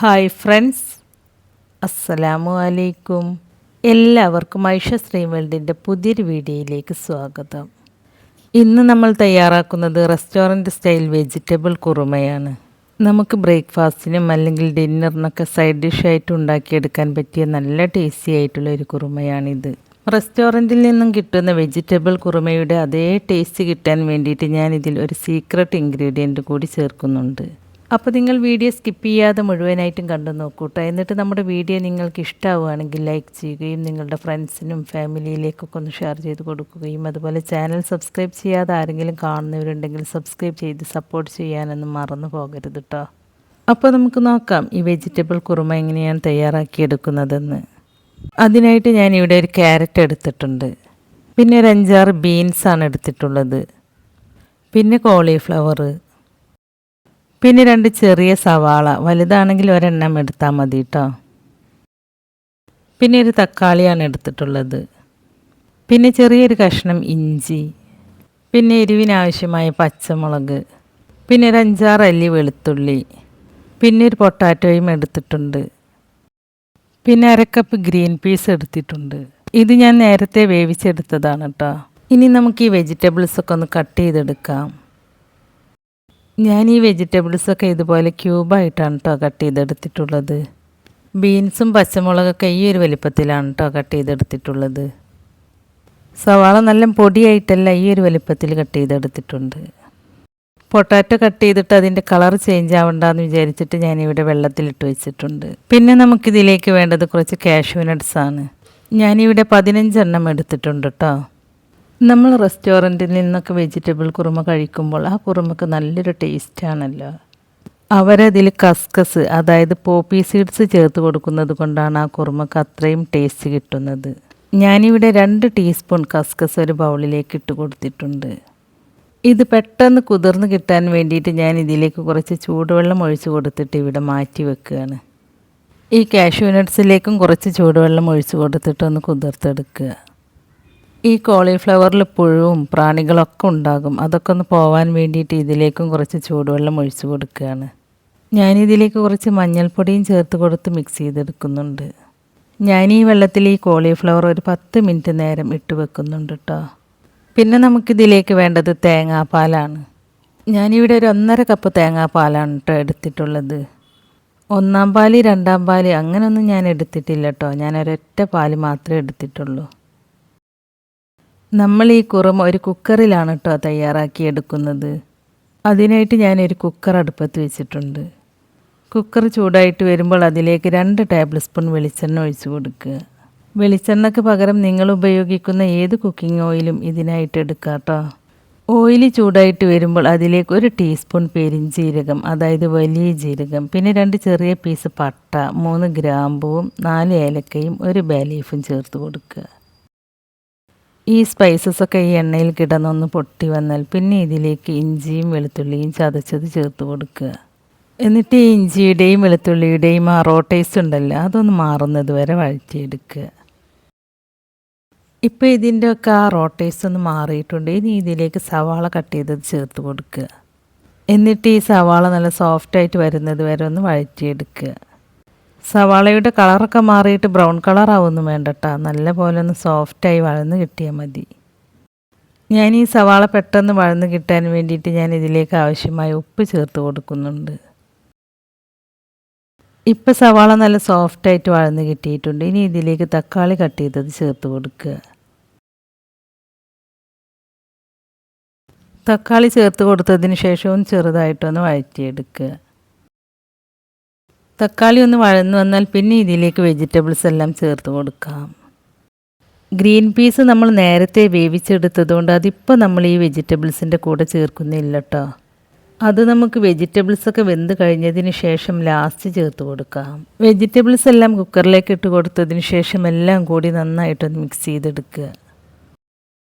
Hi friends, അസ്സലാമു അലൈക്കും. എല്ലാവർക്കും ഐഷ ശ്രീ വേൾഡിൻ്റെ പുതിയൊരു വീഡിയോയിലേക്ക് സ്വാഗതം. ഇന്ന് നമ്മൾ തയ്യാറാക്കുന്നത് റെസ്റ്റോറൻറ്റ് സ്റ്റൈൽ വെജിറ്റബിൾ കുറുമയാണ്. നമുക്ക് ബ്രേക്ക്ഫാസ്റ്റിനും അല്ലെങ്കിൽ ഡിന്നറിനൊക്കെ സൈഡ് ഡിഷായിട്ട് ഉണ്ടാക്കിയെടുക്കാൻ പറ്റിയ നല്ല ടേസ്റ്റി ആയിട്ടുള്ള ഒരു കുറുമയാണിത്. റെസ്റ്റോറൻറ്റിൽ നിന്നും കിട്ടുന്ന വെജിറ്റബിൾ കുറുമയുടെ അതേ ടേസ്റ്റ് കിട്ടാൻ വേണ്ടിയിട്ട് ഞാനിതിൽ ഒരു സീക്രട്ട് ഇൻഗ്രീഡിയൻറ്റ് കൂടി ചേർക്കുന്നുണ്ട്. അപ്പോൾ നിങ്ങൾ വീഡിയോ സ്കിപ്പ് ചെയ്യാതെ മുഴുവനായിട്ടും കണ്ടു നോക്കൂട്ടോ. എന്നിട്ട് നമ്മുടെ വീഡിയോ നിങ്ങൾക്ക് ഇഷ്ടമാവുകയാണെങ്കിൽ ലൈക്ക് ചെയ്യുകയും നിങ്ങളുടെ ഫ്രണ്ട്സിനും ഫാമിലിയിലേക്കൊക്കെ ഒന്ന് ഷെയർ ചെയ്ത് കൊടുക്കുകയും അതുപോലെ ചാനൽ സബ്സ്ക്രൈബ് ചെയ്യാതെ ആരെങ്കിലും കാണുന്നവരുണ്ടെങ്കിൽ സബ്സ്ക്രൈബ് ചെയ്ത് സപ്പോർട്ട് ചെയ്യാനൊന്നും മറന്നു പോകരുത് കേട്ടോ. അപ്പോൾ നമുക്ക് നോക്കാം ഈ വെജിറ്റബിൾ കുറുമ എങ്ങനെയാണ് തയ്യാറാക്കിയെടുക്കുന്നതെന്ന്. അതിനായിട്ട് ഞാനിവിടെ ഒരു ക്യാരറ്റ് എടുത്തിട്ടുണ്ട്, പിന്നെ ഒരു 5-6 ബീൻസാണ് എടുത്തിട്ടുള്ളത്, പിന്നെ കോളിഫ്ലവർ, പിന്നെ 2 ചെറിയ സവാള, വലുതാണെങ്കിൽ ഒരെണ്ണം എടുത്താൽ മതി കേട്ടോ. പിന്നെ ഒരു തക്കാളിയാണ് എടുത്തിട്ടുള്ളത്, പിന്നെ ചെറിയൊരു കഷ്ണം ഇഞ്ചി, പിന്നെ എരിവിനാവശ്യമായ പച്ചമുളക്, പിന്നെ ഒരു 5-6 അല്ലി വെളുത്തുള്ളി, പിന്നെ ഒരു പൊട്ടാറ്റോയും എടുത്തിട്ടുണ്ട്, പിന്നെ 1/2 കപ്പ് ഗ്രീൻ പീസ് എടുത്തിട്ടുണ്ട്. ഇത് ഞാൻ നേരത്തെ വേവിച്ചെടുത്തതാണ് കേട്ടോ. ഇനി നമുക്ക് ഈ വെജിറ്റബിൾസൊക്കെ ഒന്ന് കട്ട് ചെയ്തെടുക്കാം. ഞാൻ ഈ വെജിറ്റബിൾസൊക്കെ ഇതുപോലെ ക്യൂബായിട്ടാണ് കേട്ടോ കട്ട് ചെയ്തെടുത്തിട്ടുള്ളത്. ബീൻസും പച്ചമുളകൊക്കെ ഈ ഒരു വലിപ്പത്തിലാണ് കേട്ടോ കട്ട് ചെയ്തെടുത്തിട്ടുള്ളത്. സവാള നല്ല പൊടിയായിട്ടല്ല, ഈ ഒരു വലിപ്പത്തിൽ കട്ട് ചെയ്തെടുത്തിട്ടുണ്ട്. പൊട്ടാറ്റോ കട്ട് ചെയ്തിട്ട് അതിൻ്റെ കളർ ചേഞ്ച് ആവണ്ടെന്ന് വിചാരിച്ചിട്ട് ഞാനിവിടെ വെള്ളത്തിലിട്ട് വെച്ചിട്ടുണ്ട്. പിന്നെ നമുക്കിതിലേക്ക് വേണ്ടത് കുറച്ച് കാഷ്യൂ നട്ട്സാണ്. ഞാനിവിടെ 15 എണ്ണം എടുത്തിട്ടുണ്ട് കേട്ടോ. നമ്മൾ റെസ്റ്റോറൻറ്റിൽ നിന്നൊക്കെ വെജിറ്റബിൾ കുറുമ കഴിക്കുമ്പോൾ ആ കുറുമക്ക് നല്ലൊരു ടേസ്റ്റാണല്ലോ. അവരതിൽ കസ്കസ്, അതായത് പോപ്പി സീഡ്സ് ചേർത്ത് കൊടുക്കുന്നത് കൊണ്ടാണ് ആ കുറുമക്ക് അത്രയും ടേസ്റ്റ് കിട്ടുന്നത്. ഞാനിവിടെ 2 ടീസ്പൂൺ കസ്കസ് ഒരു ബൗളിലേക്ക് ഇട്ട് കൊടുത്തിട്ടുണ്ട്. ഇത് പെട്ടെന്ന് കുതിർന്ന് കിട്ടാൻ വേണ്ടിയിട്ട് ഞാൻ ഇതിലേക്ക് കുറച്ച് ചൂടുവെള്ളം ഒഴിച്ച് കൊടുത്തിട്ട് ഇവിടെ മാറ്റി വെക്കുകയാണ്. ഈ കാഷ്യൂ നട്ട്സിലേക്കും കുറച്ച് ചൂടുവെള്ളം ഒഴിച്ച് കൊടുത്തിട്ട് ഒന്ന് കുതിർത്തെടുക്കുക. ഈ കോളിഫ്ലവറിൽ പുഴുവും പ്രാണികളൊക്കെ ഉണ്ടാകും, അതൊക്കെ ഒന്ന് പോവാൻ വേണ്ടിയിട്ട് ഇതിലേക്കും കുറച്ച് ചൂടുവെള്ളം ഒഴിച്ച് കൊടുക്കുകയാണ്. ഞാനിതിലേക്ക് കുറച്ച് മഞ്ഞൾപ്പൊടിയും ചേർത്ത് കൊടുത്ത് മിക്സ് ചെയ്തെടുക്കുന്നുണ്ട്. ഞാൻ ഈ വെള്ളത്തിൽ ഈ കോളിഫ്ലവർ ഒരു 10 മിനിറ്റ് നേരം ഇട്ട് വെക്കുന്നുണ്ട് കേട്ടോ. പിന്നെ നമുക്കിതിലേക്ക് വേണ്ടത് തേങ്ങാപ്പാലാണ്. ഞാനിവിടെ ഒരു 1.5 കപ്പ് തേങ്ങാപ്പാലാണ് കേട്ടോ എടുത്തിട്ടുള്ളത്. 1-ാം പാല് 2-ാം പാല് അങ്ങനെയൊന്നും ഞാൻ എടുത്തിട്ടില്ല കേട്ടോ. ഞാൻ ഒരൊറ്റ പാല് മാത്രമേ എടുത്തിട്ടുള്ളൂ. നമ്മൾ ഈ കുറുമ ഒരു കുക്കറിലാണ് കേട്ടോ തയ്യാറാക്കി എടുക്കുന്നത്. അതിനായിട്ട് ഞാനൊരു കുക്കർ അടുപ്പത്ത് വെച്ചിട്ടുണ്ട്. കുക്കർ ചൂടായിട്ട് വരുമ്പോൾ അതിലേക്ക് 2 ടേബിൾ സ്പൂൺ വെളിച്ചെണ്ണ ഒഴിച്ച് കൊടുക്കുക. വെളിച്ചെണ്ണയ്ക്ക് പകരം നിങ്ങൾ ഉപയോഗിക്കുന്ന ഏത് കുക്കിംഗ് ഓയിലും ഇതിനായിട്ട് എടുക്കുക കേട്ടോ. ഓയിൽ ചൂടായിട്ട് വരുമ്പോൾ അതിലേക്ക് 1 ടീസ്പൂൺ പെരിഞ്ജീരകം, അതായത് വലിയ ജീരകം, പിന്നെ 2 ചെറിയ പീസ് പട്ട, 3 ഗ്രാമ്പൂവും 4 ഏലക്കയും 1 ബേ ലീഫും ചേർത്ത് കൊടുക്കുക. ഈ സ്പൈസസൊക്കെ ഈ എണ്ണയിൽ കിടന്നൊന്ന് പൊട്ടി വന്നാൽ പിന്നെ ഇതിലേക്ക് ഇഞ്ചിയും വെളുത്തുള്ളിയും ചതച്ചത് ചേർത്ത് കൊടുക്കുക. എന്നിട്ട് ഈ ഇഞ്ചിയുടെയും വെളുത്തുള്ളിയുടെയും ആ റോ ടേസ്റ്റ് ഉണ്ടല്ലോ, അതൊന്ന് മാറുന്നത് വരെ വഴറ്റിയെടുക്കുക. ഇപ്പോൾ ഇതിൻ്റെയൊക്കെ ആ റോ ടേസ്റ്റ് ഒന്ന് മാറിയിട്ടുണ്ട്. ഇനി ഇതിലേക്ക് സവാള കട്ട് ചെയ്തത് ചേർത്ത് കൊടുക്കുക. എന്നിട്ട് ഈ സവാള നല്ല സോഫ്റ്റായിട്ട് വരുന്നത് വരെ ഒന്ന് വഴറ്റിയെടുക്കുക. സവാളയുടെ കളറൊക്കെ മാറിയിട്ട് ബ്രൗൺ കളറാവൊന്നും വേണ്ട കേട്ടോ. നല്ല പോലെ ഒന്ന് സോഫ്റ്റായി വഴന്ന് കിട്ടിയാൽ മതി. ഞാൻ ഈ സവാള പെട്ടെന്ന് വഴന്ന് കിട്ടാൻ വേണ്ടിയിട്ട് ഞാൻ ഇതിലേക്ക് ആവശ്യമായ ഉപ്പ് ചേർത്ത് കൊടുക്കുന്നുണ്ട്. ഇപ്പോൾ സവാള നല്ല സോഫ്റ്റായിട്ട് വഴന്ന് കിട്ടിയിട്ടുണ്ട്. ഇനി ഇതിലേക്ക് തക്കാളി കട്ട് ചെയ്തത് ചേർത്ത് കൊടുക്കുക. തക്കാളി ചേർത്ത് കൊടുത്തതിന് ശേഷവും ചെറുതായിട്ടൊന്ന് വഴറ്റിയെടുക്കുക. തക്കാളി ഒന്ന് വഴന്നു വന്നാൽ പിന്നെ ഇതിലേക്ക് വെജിറ്റബിൾസ് എല്ലാം ചേർത്ത് കൊടുക്കാം. ഗ്രീൻ പീസ് നമ്മൾ നേരത്തെ വേവിച്ചെടുത്തതുകൊണ്ട് അതിപ്പോൾ നമ്മൾ ഈ വെജിറ്റബിൾസിൻ്റെ കൂടെ ചേർക്കുന്നില്ല കേട്ടോ. അത് നമുക്ക് വെജിറ്റബിൾസൊക്കെ വെന്ത് കഴിഞ്ഞതിന് ശേഷം ലാസ്റ്റ് ചേർത്ത് കൊടുക്കാം. വെജിറ്റബിൾസ് എല്ലാം കുക്കറിലേക്ക് ഇട്ട് കൊടുത്തതിന് ശേഷം എല്ലാം കൂടി നന്നായിട്ടൊന്ന് മിക്സ് ചെയ്തെടുക്കുക.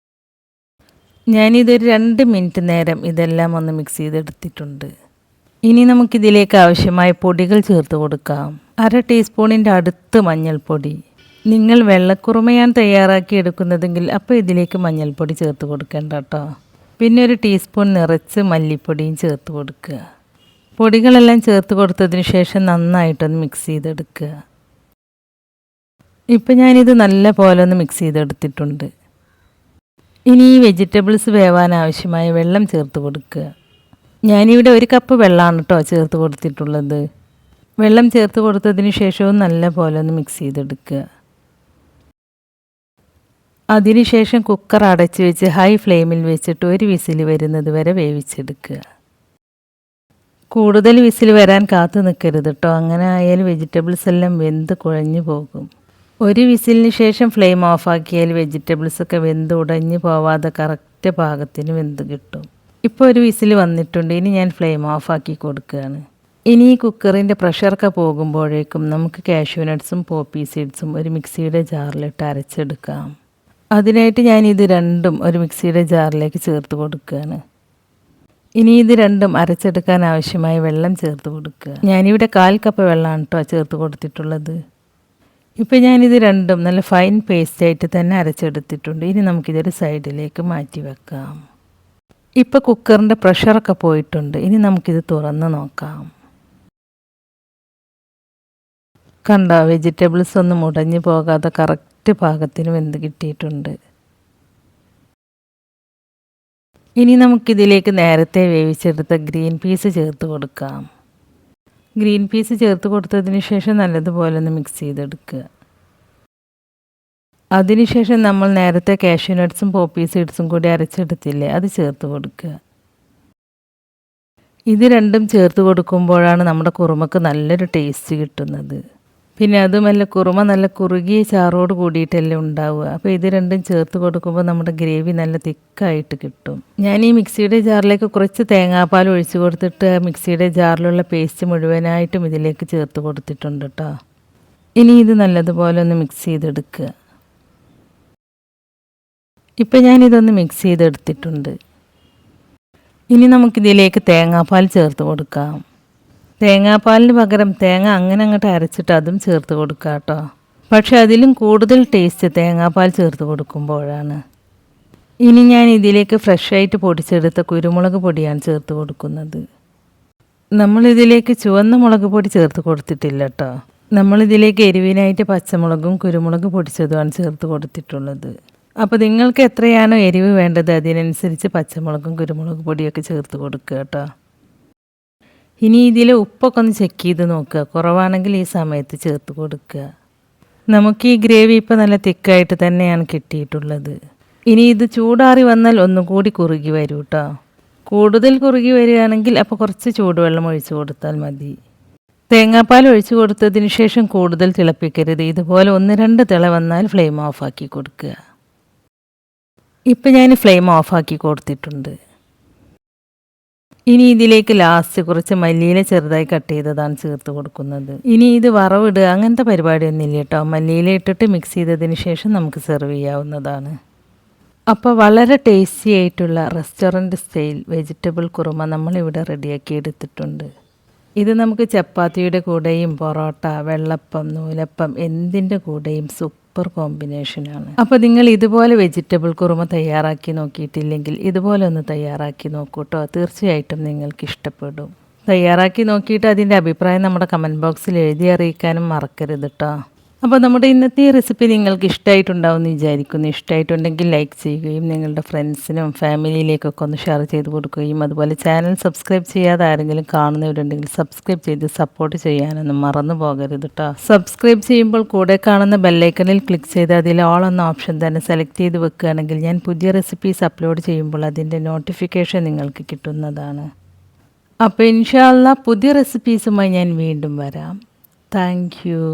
ഞാനിതൊരു 2 മിനിറ്റ് നേരം ഇതെല്ലാം ഒന്ന് മിക്സ് ചെയ്തെടുത്തിട്ടുണ്ട്. ഇനി നമുക്കിതിലേക്ക് ആവശ്യമായ പൊടികൾ ചേർത്ത് കൊടുക്കാം. 1/2 ടീസ്പൂണിൻ്റെ അടുത്ത് മഞ്ഞൾപ്പൊടി. നിങ്ങൾ വെള്ളക്കുറുമയാണ് തയ്യാറാക്കി എടുക്കുന്നതെങ്കിൽ അപ്പോൾ ഇതിലേക്ക് മഞ്ഞൾപ്പൊടി ചേർത്ത് കൊടുക്കേണ്ട കേട്ടോ. പിന്നെ 1 ടീസ്പൂൺ നിറച്ച് മല്ലിപ്പൊടിയും ചേർത്ത് കൊടുക്കുക. പൊടികളെല്ലാം ചേർത്ത് കൊടുത്തതിന് ശേഷം നന്നായിട്ടൊന്ന് മിക്സ് ചെയ്തെടുക്കുക. ഇപ്പം ഞാനിത് നല്ല പോലെ ഒന്ന് മിക്സ് ചെയ്തെടുത്തിട്ടുണ്ട്. ഇനി ഈ വെജിറ്റബിൾസ് വേവാൻ ആവശ്യമായ വെള്ളം ചേർത്ത് കൊടുക്കുക. ഞാനിവിടെ 1 കപ്പ് വെള്ളമാണ് കേട്ടോ ചേർത്ത് കൊടുത്തിട്ടുള്ളത്. വെള്ളം ചേർത്ത് കൊടുത്തതിന് ശേഷവും നല്ല പോലെ ഒന്ന് മിക്സ് ചെയ്തെടുക്കുക. അതിനുശേഷം കുക്കർ അടച്ച് വെച്ച് ഹൈ ഫ്ലെയിമിൽ വെച്ചിട്ട് 1 വിസിൽ വരുന്നത് വരെ വേവിച്ചെടുക്കുക. കൂടുതൽ വിസിൽ വരാൻ കാത്തു നിൽക്കരുത് കേട്ടോ, അങ്ങനെ ആയാൽ വെജിറ്റബിൾസ് എല്ലാം വെന്ത് കുഴഞ്ഞു പോകും. 1 വിസിലിന് ശേഷം ഫ്ലെയിം ഓഫാക്കിയാൽ വെജിറ്റബിൾസൊക്കെ വെന്ത് ഉടഞ്ഞു പോവാതെ കറക്റ്റ് പാകത്തിന് വെന്ത് കിട്ടും. ഇപ്പോൾ 1 വിസിൽ വന്നിട്ടുണ്ട്. ഇനി ഞാൻ ഫ്ലെയിം ഓഫാക്കി കൊടുക്കുകയാണ്. ഇനി ഈ കുക്കറിൻ്റെ പ്രഷറൊക്കെ പോകുമ്പോഴേക്കും നമുക്ക് കാഷ്യൂ നട്ട്സും പോപ്പി സീഡ്സും ഒരു മിക്സിയുടെ ജാറിലിട്ട് അരച്ചെടുക്കാം. അതിനായിട്ട് ഞാൻ ഇത് രണ്ടും ഒരു മിക്സിയുടെ ജാറിലേക്ക് ചേർത്ത് കൊടുക്കുകയാണ്. ഇനി ഇത് രണ്ടും അരച്ചെടുക്കാൻ ആവശ്യമായ വെള്ളം ചേർത്ത് കൊടുക്കുക. ഞാനിവിടെ 1/4 കപ്പ് വെള്ളമാണ് കേട്ടോ ചേർത്ത് കൊടുത്തിട്ടുള്ളത്. ഇപ്പോൾ ഞാനിത് രണ്ടും നല്ല ഫൈൻ പേസ്റ്റായിട്ട് തന്നെ അരച്ചെടുത്തിട്ടുണ്ട്. ഇനി നമുക്കിതൊരു സൈഡിലേക്ക് മാറ്റി വെക്കാം. ഇപ്പോൾ കുക്കറിൻ്റെ പ്രഷറൊക്കെ പോയിട്ടുണ്ട്. ഇനി നമുക്കിത് തുറന്ന് നോക്കാം. കണ്ടോ, വെജിറ്റബിൾസ് ഒന്നും ഉടഞ്ഞു പോകാതെ കറക്റ്റ് പാകത്തിന് വെന്ത് കിട്ടിയിട്ടുണ്ട്. ഇനി നമുക്കിതിലേക്ക് നേരത്തെ വേവിച്ചെടുത്ത ഗ്രീൻ പീസ് ചേർത്ത് കൊടുക്കാം. ഗ്രീൻ പീസ് ചേർത്ത് കൊടുത്തതിന് ശേഷം നല്ലതുപോലെ ഒന്ന് മിക്സ് ചെയ്തെടുക്കുക. അതിനുശേഷം നമ്മൾ നേരത്തെ കാഷ്യൂ നട്ട്സും പോപ്പി സീഡ്സും കൂടി അരച്ചെടുത്തില്ലേ, അത് ചേർത്ത് കൊടുക്കുക. ഇത് രണ്ടും ചേർത്ത് കൊടുക്കുമ്പോഴാണ് നമ്മുടെ കുറുമക്ക് നല്ലൊരു ടേസ്റ്റ് കിട്ടുന്നത്. പിന്നെ അതുമല്ല, കുറുമ നല്ല കുറുകിയ ചാറോട് കൂടിയിട്ടല്ലേ ഉണ്ടാവുക. അപ്പോൾ ഇത് രണ്ടും ചേർത്ത് കൊടുക്കുമ്പോൾ നമ്മുടെ ഗ്രേവി നല്ല തിക്കായിട്ട് കിട്ടും. ഞാൻ ഈ മിക്സിയുടെ ജാറിലേക്ക് കുറച്ച് തേങ്ങാപ്പാൽ ഒഴിച്ച് കൊടുത്തിട്ട് മിക്സിയുടെ ജാറിലുള്ള പേസ്റ്റ് മുഴുവനായിട്ടും ഇതിലേക്ക് ചേർത്ത് കൊടുത്തിട്ടുണ്ട് കേട്ടോ. ഇനി ഇത് നല്ലതുപോലെ ഒന്ന് മിക്സ് ചെയ്തെടുക്കുക. ഇപ്പം ഞാനിതൊന്ന് മിക്സ് ചെയ്തെടുത്തിട്ടുണ്ട്. ഇനി നമുക്കിതിലേക്ക് തേങ്ങാപ്പാൽ ചേർത്ത് കൊടുക്കാം. തേങ്ങാപ്പാലിന് പകരം തേങ്ങ അങ്ങനെ അങ്ങോട്ട് അരച്ചിട്ട് അതും ചേർത്ത് കൊടുക്കുക കേട്ടോ. പക്ഷെ അതിലും കൂടുതൽ ടേസ്റ്റ് തേങ്ങാപ്പാൽ ചേർത്ത് കൊടുക്കുമ്പോഴാണ്. ഇനി ഞാൻ ഇതിലേക്ക് ഫ്രഷായിട്ട് പൊടിച്ചെടുത്ത കുരുമുളക് പൊടിയാണ് ചേർത്ത് കൊടുക്കുന്നത്. നമ്മളിതിലേക്ക് ചുവന്ന മുളക് പൊടി ചേർത്ത് കൊടുത്തിട്ടില്ല കേട്ടോ. നമ്മളിതിലേക്ക് എരിവിനായിട്ട് പച്ചമുളകും കുരുമുളക് പൊടിച്ചതുമാണ് ചേർത്ത് കൊടുത്തിട്ടുള്ളത്. അപ്പോൾ നിങ്ങൾക്ക് എത്രയാണോ എരിവ് വേണ്ടത് അതിനനുസരിച്ച് പച്ചമുളകും കുരുമുളക് പൊടിയൊക്കെ ചേർത്ത് കൊടുക്കുക കേട്ടോ. ഇനി ഇതിൽ ഉപ്പൊക്കെ ഒന്ന് ചെക്ക് ചെയ്ത് നോക്കുക. കുറവാണെങ്കിൽ ഈ സമയത്ത് ചേർത്ത് കൊടുക്കുക. നമുക്ക് ഈ ഗ്രേവി ഇപ്പോൾ നല്ല തിക്കായിട്ട് തന്നെയാണ് കിട്ടിയിട്ടുള്ളത്. ഇനി ഇത് ചൂടാറി വന്നാൽ ഒന്നുകൂടി കുറുകി വരും കേട്ടോ. കൂടുതൽ കുറുകി വരികയാണെങ്കിൽ അപ്പോൾ കുറച്ച് ചൂടുവെള്ളം ഒഴിച്ച് കൊടുത്താൽ മതി. തേങ്ങാപ്പാൽ ഒഴിച്ച് കൊടുത്തതിന് ശേഷം കൂടുതൽ തിളപ്പിക്കരുത്. ഇതുപോലെ 1-2 തിള വന്നാൽ ഫ്ലെയിം ഓഫാക്കി കൊടുക്കുക. ഇപ്പം ഞാൻ ഫ്ലെയിം ഓഫാക്കി കൊടുത്തിട്ടുണ്ട്. ഇനി ഇതിലേക്ക് ലാസ്റ്റ് കുറച്ച് മല്ലിയില ചെറുതായി കട്ട് ചെയ്തതാണ് ചേർത്ത് കൊടുക്കുന്നത്. ഇനി ഇത് വറവിടുക അങ്ങനത്തെ പരിപാടിയൊന്നുമില്ല കേട്ടോ. മല്ലിയില ഇട്ടിട്ട് മിക്സ് ചെയ്തതിന് ശേഷം നമുക്ക് സെർവ് ചെയ്യാവുന്നതാണ്. അപ്പോൾ വളരെ ടേസ്റ്റി ആയിട്ടുള്ള റെസ്റ്റോറൻറ്റ് സ്റ്റൈൽ വെജിറ്റബിൾ കുറുമ നമ്മളിവിടെ റെഡിയാക്കി എടുത്തിട്ടുണ്ട്. ഇത് നമുക്ക് ചപ്പാത്തിയുടെ കൂടെയും പൊറോട്ട, വെള്ളപ്പം, നൂലപ്പം എന്തിൻ്റെ കൂടെയും സൂപ്പർ കോമ്പിനേഷനാണ്. അപ്പോൾ നിങ്ങൾ ഇതുപോലെ വെജിറ്റബിൾ കുറുമ തയ്യാറാക്കി നോക്കിയിട്ടില്ലെങ്കിൽ ഇതുപോലെ ഒന്ന് തയ്യാറാക്കി നോക്കൂ കേട്ടോ. തീർച്ചയായിട്ടും നിങ്ങൾക്ക് ഇഷ്ടപ്പെടും. തയ്യാറാക്കി നോക്കിയിട്ട് അതിൻ്റെ അഭിപ്രായം നമ്മുടെ കമൻറ്റ് ബോക്സിൽ എഴുതി അറിയിക്കാനും മറക്കരുത് കേട്ടോ. അപ്പോൾ നമ്മുടെ ഇന്നത്തെ ഈ റെസിപ്പി നിങ്ങൾക്ക് ഇഷ്ടമായിട്ടുണ്ടാവും എന്ന് വിചാരിക്കുന്നു. ഇഷ്ടമായിട്ടുണ്ടെങ്കിൽ ലൈക്ക് ചെയ്യുകയും നിങ്ങളുടെ ഫ്രണ്ട്സിനും ഫാമിലിയിലേക്കൊക്കെ ഒന്ന് ഷെയർ ചെയ്ത് കൊടുക്കുകയും അതുപോലെ ചാനൽ സബ്സ്ക്രൈബ് ചെയ്യാതെ ആരെങ്കിലും കാണുന്നവരുണ്ടെങ്കിൽ സബ്സ്ക്രൈബ് ചെയ്ത് സപ്പോർട്ട് ചെയ്യാനൊന്നും മറന്നു പോകരുത് കേട്ടോ. സബ്സ്ക്രൈബ് ചെയ്യുമ്പോൾ കൂടെ കാണുന്ന ബെല്ലൈക്കണിൽ ക്ലിക്ക് ചെയ്ത് അതിൽ ഓൾ എന്ന ഓപ്ഷൻ തന്നെ സെലക്ട് ചെയ്ത് വെക്കുകയാണെങ്കിൽ ഞാൻ പുതിയ റെസിപ്പീസ് അപ്ലോഡ് ചെയ്യുമ്പോൾ അതിൻ്റെ നോട്ടിഫിക്കേഷൻ നിങ്ങൾക്ക് കിട്ടുന്നതാണ്. അപ്പോൾ ഇൻഷാ അല്ലാഹ് പുതിയ റെസിപ്പീസുമായി ഞാൻ വീണ്ടും വരാം. Thank you.